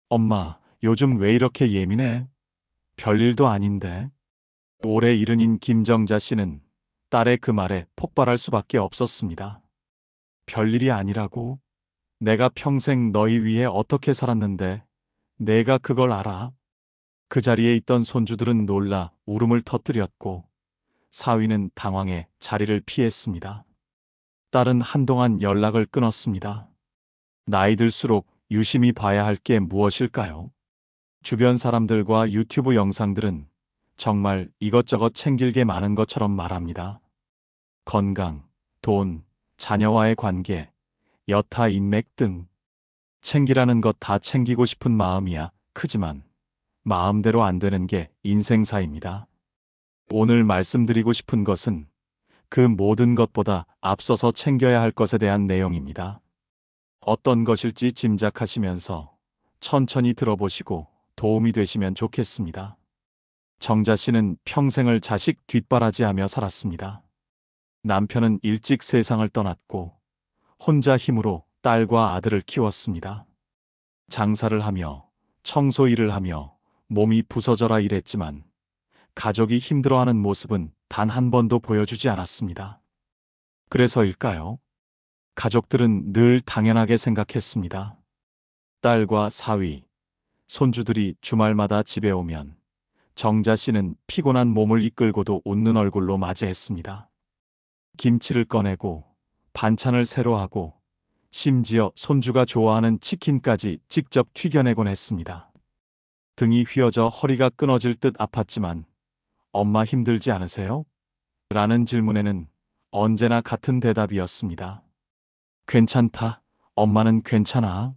엄마, 요즘 왜 이렇게 예민해? 별일도 아닌데. 올해 일흔인 김정자 씨는 딸의 그 말에 폭발할 수밖에 없었습니다. 별일이 아니라고? 내가 평생 너희 위해 어떻게 살았는데 내가 그걸 알아? 그 자리에 있던 손주들은 놀라 울음을 터뜨렸고 사위는 당황해 자리를 피했습니다. 딸은 한동안 연락을 끊었습니다. 나이 들수록 유심히 봐야 할 게 무엇일까요? 주변 사람들과 유튜브 영상들은 정말 이것저것 챙길 게 많은 것처럼 말합니다. 건강, 돈, 자녀와의 관계, 여타 인맥 등 챙기라는 것 다 챙기고 싶은 마음이야 크지만 마음대로 안 되는 게 인생사입니다. 오늘 말씀드리고 싶은 것은 그 모든 것보다 앞서서 챙겨야 할 것에 대한 내용입니다. 어떤 것일지 짐작하시면서 천천히 들어보시고 도움이 되시면 좋겠습니다. 정자 씨는 평생을 자식 뒷바라지하며 살았습니다. 남편은 일찍 세상을 떠났고 혼자 힘으로 딸과 아들을 키웠습니다. 장사를 하며 청소 일을 하며 몸이 부서져라 일했지만 가족이 힘들어하는 모습은 단 한 번도 보여주지 않았습니다. 그래서일까요? 가족들은 늘 당연하게 생각했습니다. 딸과 사위, 손주들이 주말마다 집에 오면 정자 씨는 피곤한 몸을 이끌고도 웃는 얼굴로 맞이했습니다. 김치를 꺼내고 반찬을 새로 하고 심지어 손주가 좋아하는 치킨까지 직접 튀겨내곤 했습니다. 등이 휘어져 허리가 끊어질 듯 아팠지만 엄마 힘들지 않으세요? 라는 질문에는 언제나 같은 대답이었습니다. 괜찮다. 엄마는 괜찮아.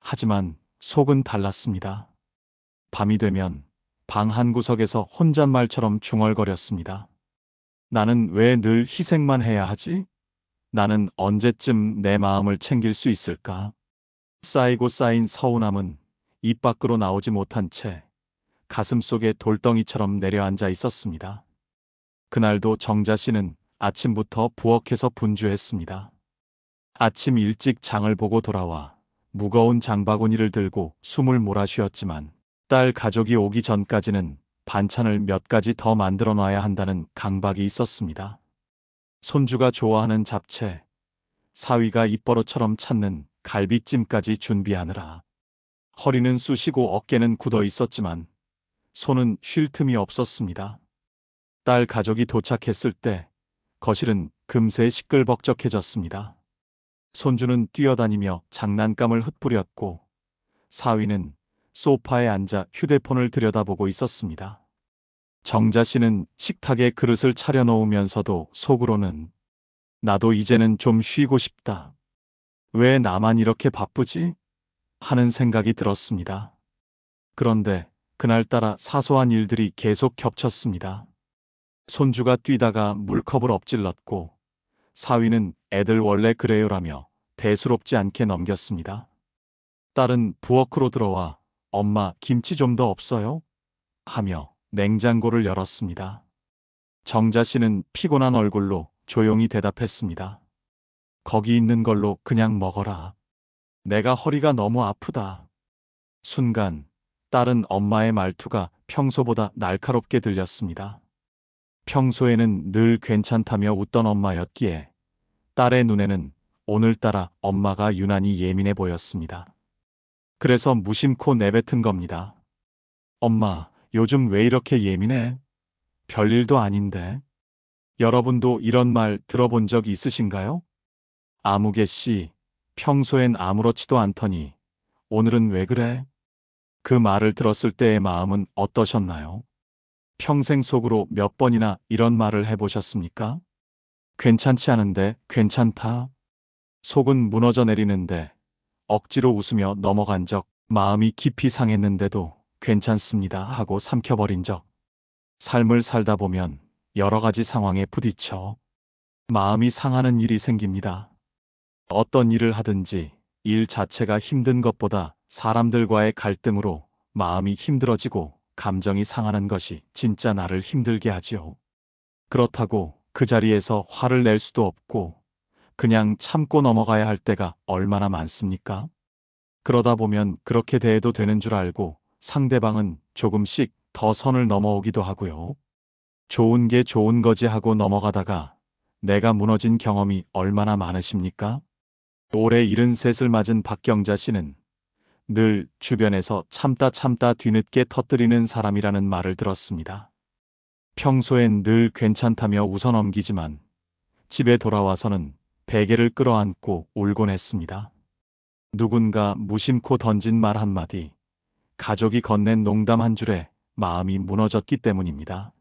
하지만 속은 달랐습니다. 밤이 되면 방 한 구석에서 혼잣말처럼 중얼거렸습니다. 나는 왜 늘 희생만 해야 하지? 나는 언제쯤 내 마음을 챙길 수 있을까? 쌓이고 쌓인 서운함은 입 밖으로 나오지 못한 채 가슴 속에 돌덩이처럼 내려앉아 있었습니다. 그날도 정자 씨는 아침부터 부엌에서 분주했습니다. 아침 일찍 장을 보고 돌아와 무거운 장바구니를 들고 숨을 몰아쉬었지만 딸 가족이 오기 전까지는 반찬을 몇 가지 더 만들어 놔야 한다는 강박이 있었습니다. 손주가 좋아하는 잡채, 사위가 입버릇처럼 찾는 갈비찜까지 준비하느라 허리는 쑤시고 어깨는 굳어 있었지만 손은 쉴 틈이 없었습니다. 딸 가족이 도착했을 때 거실은 금세 시끌벅적해졌습니다. 손주는 뛰어다니며 장난감을 흩뿌렸고 사위는 소파에 앉아 휴대폰을 들여다보고 있었습니다. 정자 씨는 식탁에 그릇을 차려놓으면서도 속으로는 나도 이제는 좀 쉬고 싶다. 왜 나만 이렇게 바쁘지? 하는 생각이 들었습니다. 그런데 그날따라 사소한 일들이 계속 겹쳤습니다. 손주가 뛰다가 물컵을 엎질렀고 사위는 애들 원래 그래요라며 대수롭지 않게 넘겼습니다. 딸은 부엌으로 들어와 엄마 김치 좀 더 없어요? 하며 냉장고를 열었습니다. 정자 씨는 피곤한 얼굴로 조용히 대답했습니다. 거기 있는 걸로 그냥 먹어라. 내가 허리가 너무 아프다. 순간 딸은 엄마의 말투가 평소보다 날카롭게 들렸습니다. 평소에는 늘 괜찮다며 웃던 엄마였기에 딸의 눈에는 오늘따라 엄마가 유난히 예민해 보였습니다. 그래서 무심코 내뱉은 겁니다. 엄마, 요즘 왜 이렇게 예민해? 별일도 아닌데. 여러분도 이런 말 들어본 적 있으신가요? 아무개 씨, 평소엔 아무렇지도 않더니 오늘은 왜 그래? 그 말을 들었을 때의 마음은 어떠셨나요? 평생 속으로 몇 번이나 이런 말을 해보셨습니까? 괜찮지 않은데 괜찮다. 속은 무너져 내리는데 억지로 웃으며 넘어간 적, 마음이 깊이 상했는데도 괜찮습니다 하고 삼켜버린 적. 삶을 살다 보면 여러 가지 상황에 부딪혀 마음이 상하는 일이 생깁니다. 어떤 일을 하든지 일 자체가 힘든 것보다 사람들과의 갈등으로 마음이 힘들어지고 감정이 상하는 것이 진짜 나를 힘들게 하지요. 그렇다고 그 자리에서 화를 낼 수도 없고 그냥 참고 넘어가야 할 때가 얼마나 많습니까? 그러다 보면 그렇게 대해도 되는 줄 알고 상대방은 조금씩 더 선을 넘어오기도 하고요. 좋은 게 좋은 거지 하고 넘어가다가 내가 무너진 경험이 얼마나 많으십니까? 올해 73을 맞은 박경자 씨는 늘 주변에서 참다 참다 뒤늦게 터뜨리는 사람이라는 말을 들었습니다. 평소엔 늘 괜찮다며 웃어넘기지만 집에 돌아와서는 베개를 끌어안고 울곤 했습니다. 누군가 무심코 던진 말 한마디, 가족이 건넨 농담 한 줄에 마음이 무너졌기 때문입니다.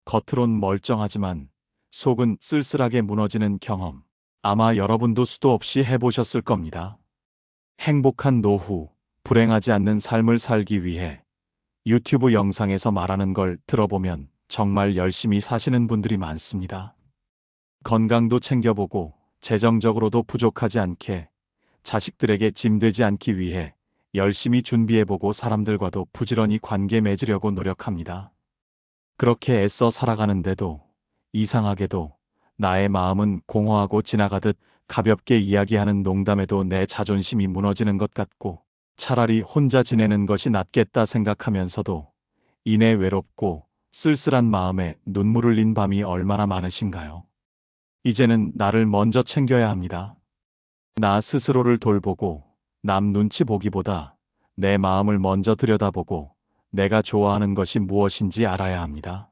겉으론 멀쩡하지만 속은 쓸쓸하게 무너지는 경험, 아마 여러분도 수도 없이 해보셨을 겁니다. 행복한 노후, 불행하지 않는 삶을 살기 위해 유튜브 영상에서 말하는 걸 들어보면 정말 열심히 사시는 분들이 많습니다. 건강도 챙겨보고 재정적으로도 부족하지 않게 자식들에게 짐되지 않기 위해 열심히 준비해보고 사람들과도 부지런히 관계 맺으려고 노력합니다. 그렇게 애써 살아가는데도 이상하게도 나의 마음은 공허하고 지나가듯 가볍게 이야기하는 농담에도 내 자존심이 무너지는 것 같고 차라리 혼자 지내는 것이 낫겠다 생각하면서도 이내 외롭고 쓸쓸한 마음에 눈물 흘린 밤이 얼마나 많으신가요? 이제는 나를 먼저 챙겨야 합니다. 나 스스로를 돌보고 남 눈치 보기보다 내 마음을 먼저 들여다보고 내가 좋아하는 것이 무엇인지 알아야 합니다.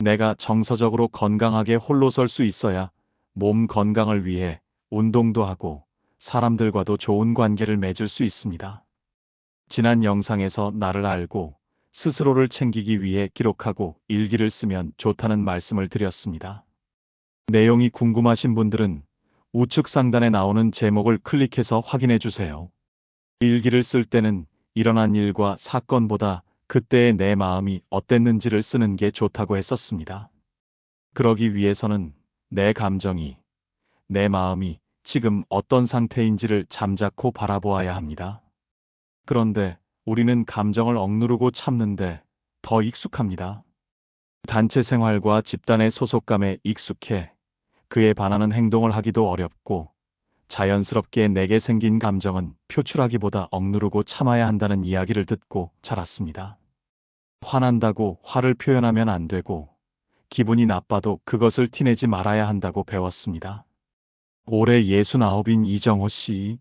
내가 정서적으로 건강하게 홀로 설 수 있어야 몸 건강을 위해 운동도 하고 사람들과도 좋은 관계를 맺을 수 있습니다. 지난 영상에서 나를 알고 스스로를 챙기기 위해 기록하고 일기를 쓰면 좋다는 말씀을 드렸습니다. 내용이 궁금하신 분들은 우측 상단에 나오는 제목을 클릭해서 확인해 주세요. 일기를 쓸 때는 일어난 일과 사건보다 그때의 내 마음이 어땠는지를 쓰는 게 좋다고 했었습니다. 그러기 위해서는 내 감정이, 내 마음이 지금 어떤 상태인지를 잠자코 바라보아야 합니다. 그런데 우리는 감정을 억누르고 참는데 더 익숙합니다. 단체 생활과 집단의 소속감에 익숙해 그에 반하는 행동을 하기도 어렵고 자연스럽게 내게 생긴 감정은 표출하기보다 억누르고 참아야 한다는 이야기를 듣고 자랐습니다. 화난다고 화를 표현하면 안 되고 기분이 나빠도 그것을 티내지 말아야 한다고 배웠습니다. 올해 69인 이정호 씨.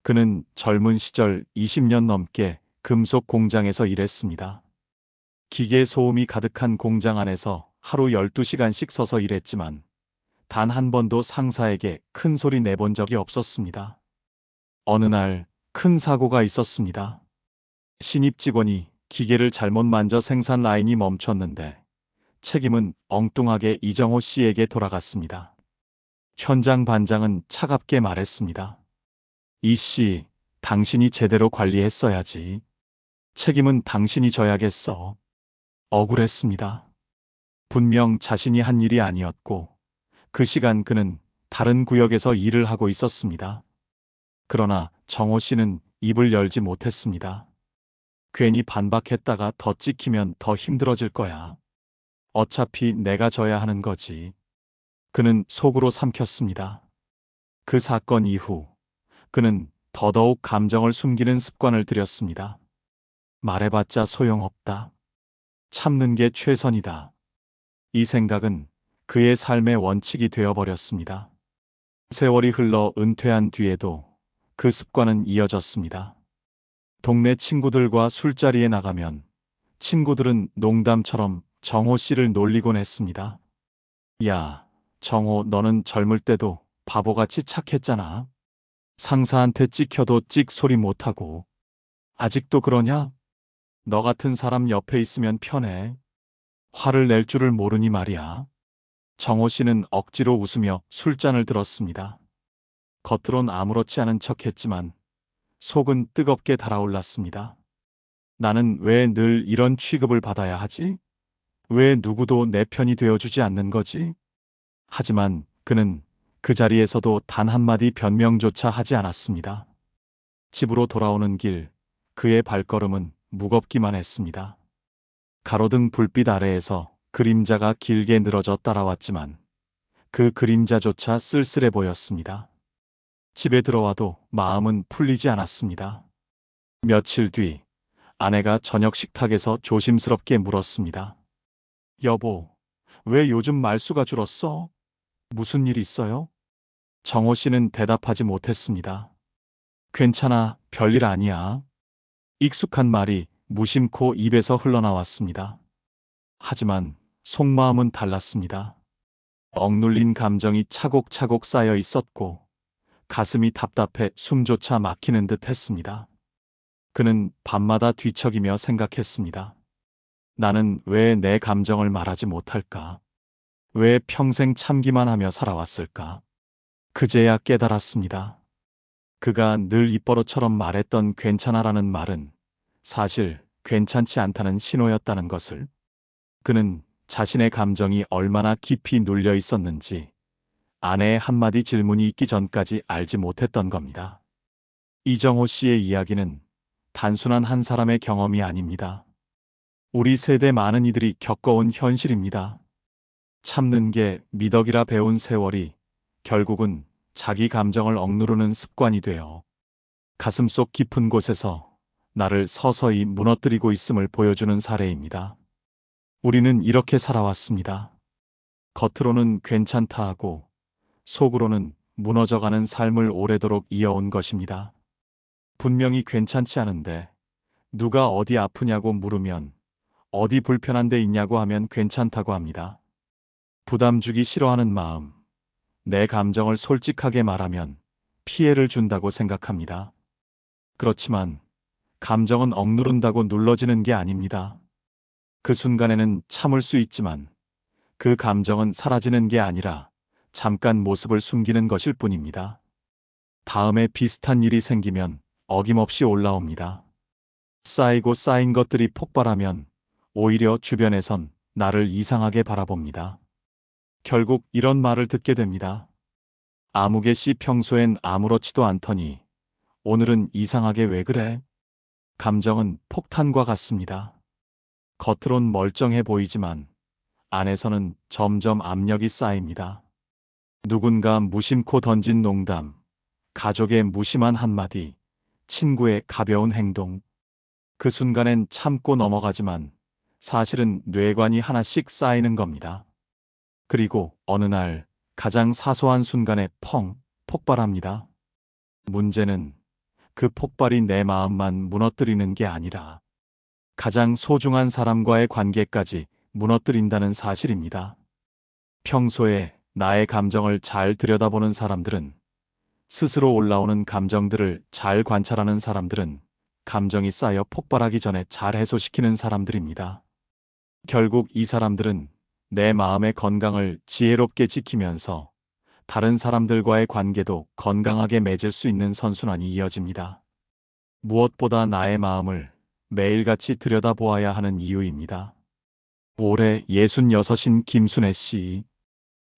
그는 젊은 시절 20년 넘게 금속 공장에서 일했습니다. 기계 소음이 가득한 공장 안에서 하루 12시간씩 서서 일했지만 단 한 번도 상사에게 큰 소리 내본 적이 없었습니다. 어느 날 큰 사고가 있었습니다. 신입 직원이 기계를 잘못 만져 생산 라인이 멈췄는데 책임은 엉뚱하게 이정호 씨에게 돌아갔습니다. 현장 반장은 차갑게 말했습니다. 이 씨, 당신이 제대로 관리했어야지. 책임은 당신이 져야겠어. 억울했습니다. 분명 자신이 한 일이 아니었고 그 시간 그는 다른 구역에서 일을 하고 있었습니다. 그러나 정호 씨는 입을 열지 못했습니다. 괜히 반박했다가 더 찍히면 더 힘들어질 거야. 어차피 내가 져야 하는 거지. 그는 속으로 삼켰습니다. 그 사건 이후 그는 더더욱 감정을 숨기는 습관을 들였습니다. 말해봤자 소용없다. 참는 게 최선이다. 이 생각은 그의 삶의 원칙이 되어버렸습니다. 세월이 흘러 은퇴한 뒤에도 그 습관은 이어졌습니다. 동네 친구들과 술자리에 나가면 친구들은 농담처럼 정호 씨를 놀리곤 했습니다. 야, 정호 너는 젊을 때도 바보같이 착했잖아. 상사한테 찍혀도 찍 소리 못하고. 아직도 그러냐? 너 같은 사람 옆에 있으면 편해. 화를 낼 줄을 모르니 말이야. 정호 씨는 억지로 웃으며 술잔을 들었습니다. 겉으론 아무렇지 않은 척했지만 속은 뜨겁게 달아올랐습니다. 나는 왜 늘 이런 취급을 받아야 하지? 왜 누구도 내 편이 되어주지 않는 거지? 하지만 그는 그 자리에서도 단 한마디 변명조차 하지 않았습니다. 집으로 돌아오는 길, 그의 발걸음은 무겁기만 했습니다. 가로등 불빛 아래에서 그림자가 길게 늘어져 따라왔지만 그 그림자조차 쓸쓸해 보였습니다. 집에 들어와도 마음은 풀리지 않았습니다. 며칠 뒤 아내가 저녁 식탁에서 조심스럽게 물었습니다. 여보, 왜 요즘 말수가 줄었어? 무슨 일 있어요? 정호 씨는 대답하지 못했습니다. 괜찮아, 별일 아니야. 익숙한 말이 무심코 입에서 흘러나왔습니다. 하지만 속마음은 달랐습니다. 억눌린 감정이 차곡차곡 쌓여 있었고 가슴이 답답해 숨조차 막히는 듯 했습니다. 그는 밤마다 뒤척이며 생각했습니다. 나는 왜 내 감정을 말하지 못할까? 왜 평생 참기만 하며 살아왔을까? 그제야 깨달았습니다. 그가 늘 입버릇처럼 말했던 괜찮아라는 말은 사실 괜찮지 않다는 신호였다는 것을. 그는 자신의 감정이 얼마나 깊이 눌려 있었는지 아내의 한마디 질문이 있기 전까지 알지 못했던 겁니다. 이정호 씨의 이야기는 단순한 한 사람의 경험이 아닙니다. 우리 세대 많은 이들이 겪어온 현실입니다. 참는 게 미덕이라 배운 세월이 결국은 자기 감정을 억누르는 습관이 되어 가슴속 깊은 곳에서 나를 서서히 무너뜨리고 있음을 보여주는 사례입니다. 우리는 이렇게 살아왔습니다. 겉으로는 괜찮다 하고 속으로는 무너져가는 삶을 오래도록 이어온 것입니다. 분명히 괜찮지 않은데 누가 어디 아프냐고 물으면 어디 불편한 데 있냐고 하면 괜찮다고 합니다. 부담 주기 싫어하는 마음, 내 감정을 솔직하게 말하면 피해를 준다고 생각합니다. 그렇지만 감정은 억누른다고 눌러지는 게 아닙니다. 그 순간에는 참을 수 있지만 그 감정은 사라지는 게 아니라 잠깐 모습을 숨기는 것일 뿐입니다. 다음에 비슷한 일이 생기면 어김없이 올라옵니다. 쌓이고 쌓인 것들이 폭발하면 오히려 주변에선 나를 이상하게 바라봅니다. 결국 이런 말을 듣게 됩니다. 아무개 씨 평소엔 아무렇지도 않더니 오늘은 이상하게 왜 그래? 감정은 폭탄과 같습니다. 겉으론 멀쩡해 보이지만 안에서는 점점 압력이 쌓입니다. 누군가 무심코 던진 농담, 가족의 무심한 한마디, 친구의 가벼운 행동. 그 순간엔 참고 넘어가지만 사실은 뇌관이 하나씩 쌓이는 겁니다. 그리고 어느 날 가장 사소한 순간에 펑 폭발합니다. 문제는 그 폭발이 내 마음만 무너뜨리는 게 아니라 가장 소중한 사람과의 관계까지 무너뜨린다는 사실입니다. 평소에 나의 감정을 잘 들여다보는 사람들은, 스스로 올라오는 감정들을 잘 관찰하는 사람들은 감정이 쌓여 폭발하기 전에 잘 해소시키는 사람들입니다. 결국 이 사람들은 내 마음의 건강을 지혜롭게 지키면서 다른 사람들과의 관계도 건강하게 맺을 수 있는 선순환이 이어집니다. 무엇보다 나의 마음을 매일같이 들여다보아야 하는 이유입니다. 올해 66인 김순애 씨.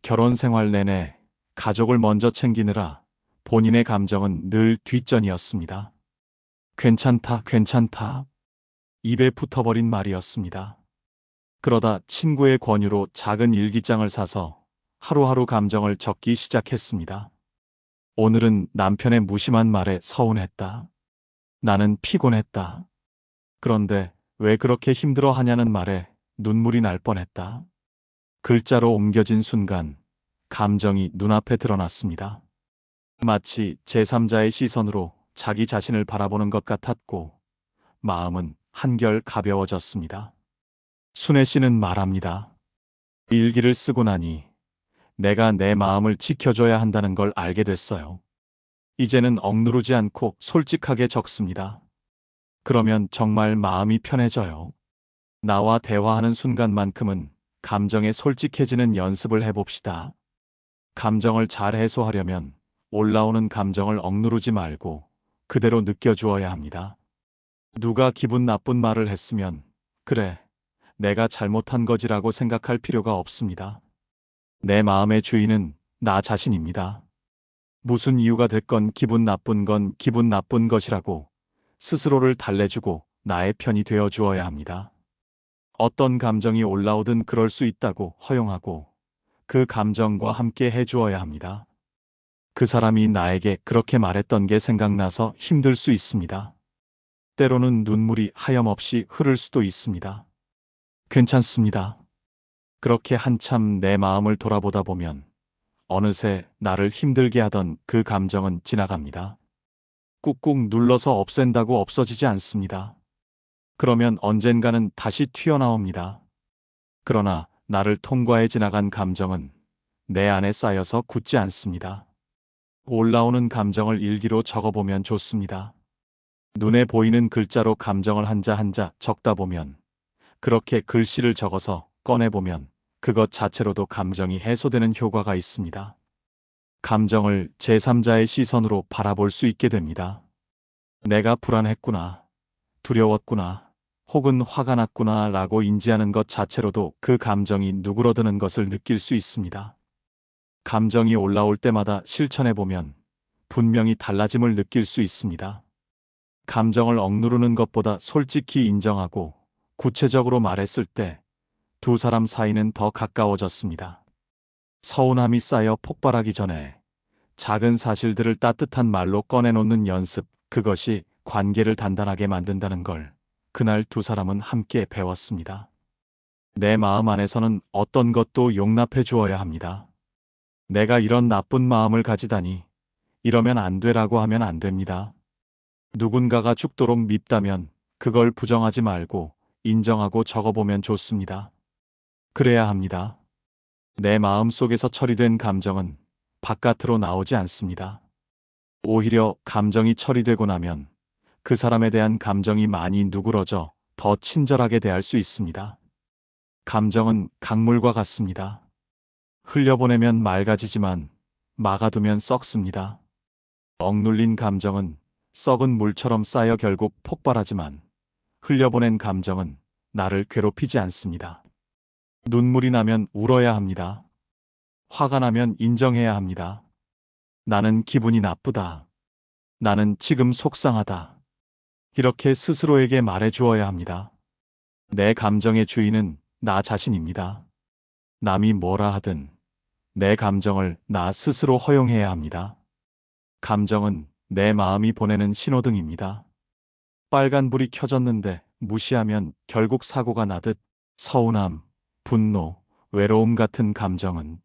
결혼 생활 내내 가족을 먼저 챙기느라 본인의 감정은 늘 뒷전이었습니다. 괜찮다, 괜찮다. 입에 붙어버린 말이었습니다. 그러다 친구의 권유로 작은 일기장을 사서 하루하루 감정을 적기 시작했습니다. 오늘은 남편의 무심한 말에 서운했다. 나는 피곤했다. 그런데 왜 그렇게 힘들어 하냐는 말에 눈물이 날 뻔했다. 글자로 옮겨진 순간 감정이 눈앞에 드러났습니다. 마치 제3자의 시선으로 자기 자신을 바라보는 것 같았고 마음은 한결 가벼워졌습니다. 순애 씨는 말합니다. 일기를 쓰고 나니 내가 내 마음을 지켜줘야 한다는 걸 알게 됐어요. 이제는 억누르지 않고 솔직하게 적습니다. 그러면 정말 마음이 편해져요. 나와 대화하는 순간만큼은 감정에 솔직해지는 연습을 해봅시다. 감정을 잘 해소하려면 올라오는 감정을 억누르지 말고 그대로 느껴주어야 합니다. 누가 기분 나쁜 말을 했으면 그래, 내가 잘못한 거지라고 생각할 필요가 없습니다. 내 마음의 주인은 나 자신입니다. 무슨 이유가 됐건 기분 나쁜 건 기분 나쁜 것이라고 스스로를 달래주고 나의 편이 되어 주어야 합니다. 어떤 감정이 올라오든 그럴 수 있다고 허용하고 그 감정과 함께 해주어야 합니다. 그 사람이 나에게 그렇게 말했던 게 생각나서 힘들 수 있습니다. 때로는 눈물이 하염없이 흐를 수도 있습니다. 괜찮습니다. 그렇게 한참 내 마음을 돌아보다 보면 어느새 나를 힘들게 하던 그 감정은 지나갑니다. 꾹꾹 눌러서 없앤다고 없어지지 않습니다. 그러면 언젠가는 다시 튀어나옵니다. 그러나 나를 통과해 지나간 감정은 내 안에 쌓여서 굳지 않습니다. 올라오는 감정을 일기로 적어보면 좋습니다. 눈에 보이는 글자로 감정을 한자 한자 적다 보면, 그렇게 글씨를 적어서 꺼내보면 그것 자체로도 감정이 해소되는 효과가 있습니다. 감정을 제3자의 시선으로 바라볼 수 있게 됩니다. 내가 불안했구나, 두려웠구나, 혹은 화가 났구나 라고 인지하는 것 자체로도 그 감정이 누그러드는 것을 느낄 수 있습니다. 감정이 올라올 때마다 실천해보면 분명히 달라짐을 느낄 수 있습니다. 감정을 억누르는 것보다 솔직히 인정하고 구체적으로 말했을 때 두 사람 사이는 더 가까워졌습니다. 서운함이 쌓여 폭발하기 전에 작은 사실들을 따뜻한 말로 꺼내놓는 연습, 그것이 관계를 단단하게 만든다는 걸 그날 두 사람은 함께 배웠습니다. 내 마음 안에서는 어떤 것도 용납해 주어야 합니다. 내가 이런 나쁜 마음을 가지다니, 이러면 안 되라고 하면 안 됩니다. 누군가가 죽도록 밉다면 그걸 부정하지 말고 인정하고 적어보면 좋습니다. 그래야 합니다. 내 마음 속에서 처리된 감정은 바깥으로 나오지 않습니다. 오히려 감정이 처리되고 나면 그 사람에 대한 감정이 많이 누그러져 더 친절하게 대할 수 있습니다. 감정은 강물과 같습니다. 흘려보내면 맑아지지만 막아두면 썩습니다. 억눌린 감정은 썩은 물처럼 쌓여 결국 폭발하지만 흘려보낸 감정은 나를 괴롭히지 않습니다. 눈물이 나면 울어야 합니다. 화가 나면 인정해야 합니다. 나는 기분이 나쁘다. 나는 지금 속상하다. 이렇게 스스로에게 말해 주어야 합니다. 내 감정의 주인은 나 자신입니다. 남이 뭐라 하든 내 감정을 나 스스로 허용해야 합니다. 감정은 내 마음이 보내는 신호등입니다. 빨간불이 켜졌는데 무시하면 결국 사고가 나듯 서운함, 분노, 외로움 같은 감정은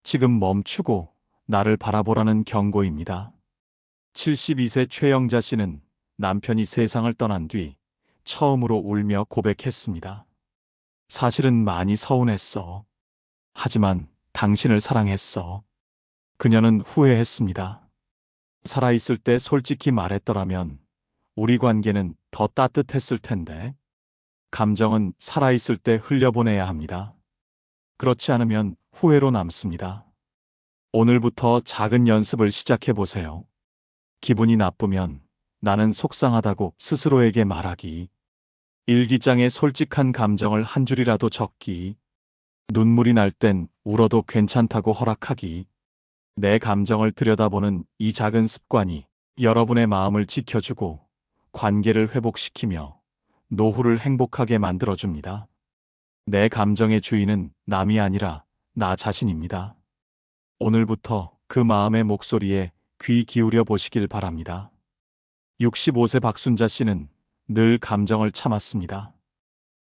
지금 멈추고 나를 바라보라는 경고입니다. 72세 최영자 씨는 남편이 세상을 떠난 뒤 처음으로 울며 고백했습니다. 사실은 많이 서운했어. 하지만 당신을 사랑했어. 그녀는 후회했습니다. 살아있을 때 솔직히 말했더라면 우리 관계는 더 따뜻했을 텐데. 감정은 살아있을 때 흘려보내야 합니다. 그렇지 않으면 후회로 남습니다. 오늘부터 작은 연습을 시작해 보세요. 기분이 나쁘면 나는 속상하다고 스스로에게 말하기. 일기장에 솔직한 감정을 한 줄이라도 적기. 눈물이 날 땐 울어도 괜찮다고 허락하기. 내 감정을 들여다보는 이 작은 습관이 여러분의 마음을 지켜주고 관계를 회복시키며 노후를 행복하게 만들어줍니다. 내 감정의 주인은 남이 아니라 나 자신입니다. 오늘부터 그 마음의 목소리에 귀 기울여 보시길 바랍니다. 65세 박순자 씨는 늘 감정을 참았습니다.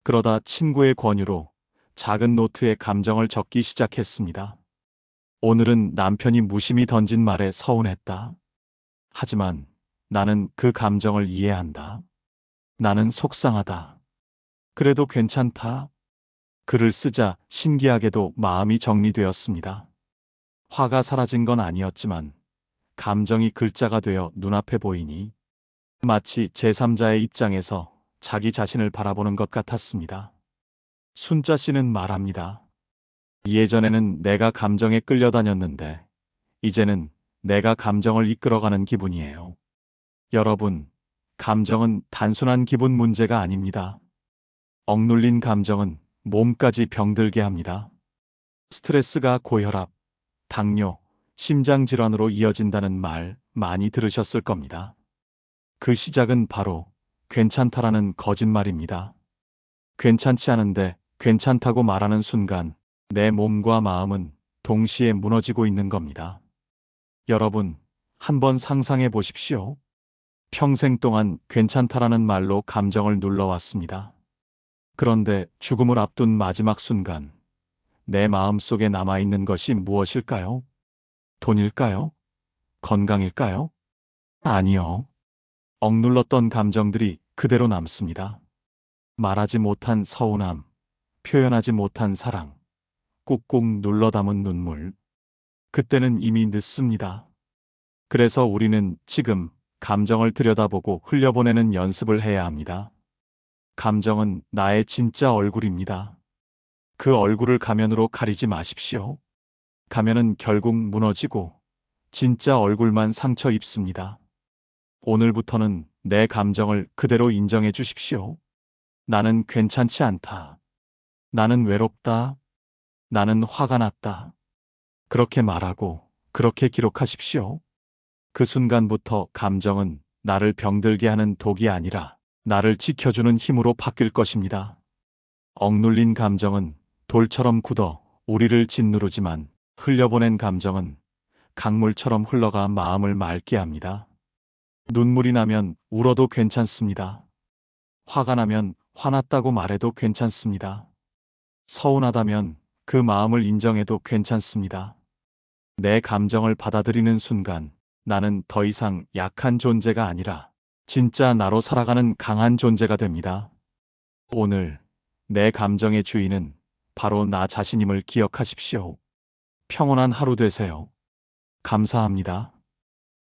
그러다 친구의 권유로 작은 노트에 감정을 적기 시작했습니다. 오늘은 남편이 무심히 던진 말에 서운했다. 하지만 나는 그 감정을 이해한다. 나는 속상하다. 그래도 괜찮다. 글을 쓰자 신기하게도 마음이 정리되었습니다. 화가 사라진 건 아니었지만 감정이 글자가 되어 눈앞에 보이니 마치 제3자의 입장에서 자기 자신을 바라보는 것 같았습니다. 순자 씨는 말합니다. 예전에는 내가 감정에 끌려다녔는데 이제는 내가 감정을 이끌어가는 기분이에요. 여러분, 감정은 단순한 기분 문제가 아닙니다. 억눌린 감정은 몸까지 병들게 합니다. 스트레스가 고혈압, 당뇨, 심장질환으로 이어진다는 말 많이 들으셨을 겁니다. 그 시작은 바로 괜찮다라는 거짓말입니다. 괜찮지 않은데 괜찮다고 말하는 순간 내 몸과 마음은 동시에 무너지고 있는 겁니다. 여러분, 한번 상상해 보십시오. 평생 동안 괜찮다라는 말로 감정을 눌러왔습니다. 그런데 죽음을 앞둔 마지막 순간, 내 마음속에 남아있는 것이 무엇일까요? 돈일까요? 건강일까요? 아니요. 억눌렀던 감정들이 그대로 남습니다. 말하지 못한 서운함, 표현하지 못한 사랑, 꾹꾹 눌러 담은 눈물. 그때는 이미 늦습니다. 그래서 우리는 지금 감정을 들여다보고 흘려보내는 연습을 해야 합니다. 감정은 나의 진짜 얼굴입니다. 그 얼굴을 가면으로 가리지 마십시오. 가면은 결국 무너지고 진짜 얼굴만 상처 입습니다. 오늘부터는 내 감정을 그대로 인정해 주십시오. 나는 괜찮지 않다. 나는 외롭다. 나는 화가 났다. 그렇게 말하고 그렇게 기록하십시오. 그 순간부터 감정은 나를 병들게 하는 독이 아니라 나를 지켜주는 힘으로 바뀔 것입니다. 억눌린 감정은 돌처럼 굳어 우리를 짓누르지만 흘려보낸 감정은 강물처럼 흘러가 마음을 맑게 합니다. 눈물이 나면 울어도 괜찮습니다. 화가 나면 화났다고 말해도 괜찮습니다. 서운하다면 그 마음을 인정해도 괜찮습니다. 내 감정을 받아들이는 순간 나는 더 이상 약한 존재가 아니라 진짜 나로 살아가는 강한 존재가 됩니다. 오늘 내 감정의 주인은 바로 나 자신임을 기억하십시오. 평온한 하루 되세요. 감사합니다.